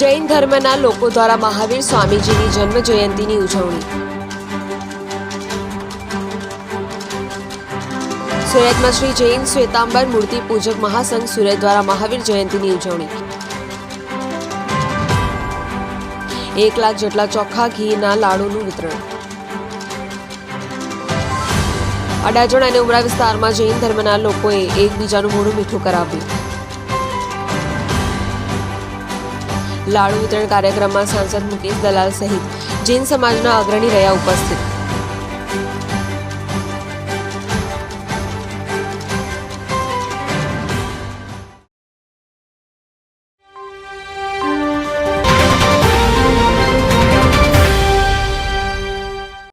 જૈન ધર્મના લોકો દ્વારા મહાવીર સ્વામીજીની જન્મ જયંતિની ઉજવણી। સુરતમાં શ્રી જૈન શ્વેતાંબર મૂર્તિ પૂજક મહાસંઘ સુરત દ્વારા મહાવીર જયંતિની ઉજવણી। 1 લાખ જેટલા ચોખ્ખા ઘીના લાડુનું વિતરણ। અડાજણ અને ઉમરા વિસ્તારમાં જૈન ધર્મના લોકોએ એકબીજાનું મોઢું મીઠું કરાવ્યું। લાડુ વિતરણ કાર્યક્રમમાં સાંસદ મુકેશ દલાલ સહિત જૈન સમાજના અગ્રણી રહ્યા ઉપસ્થિત।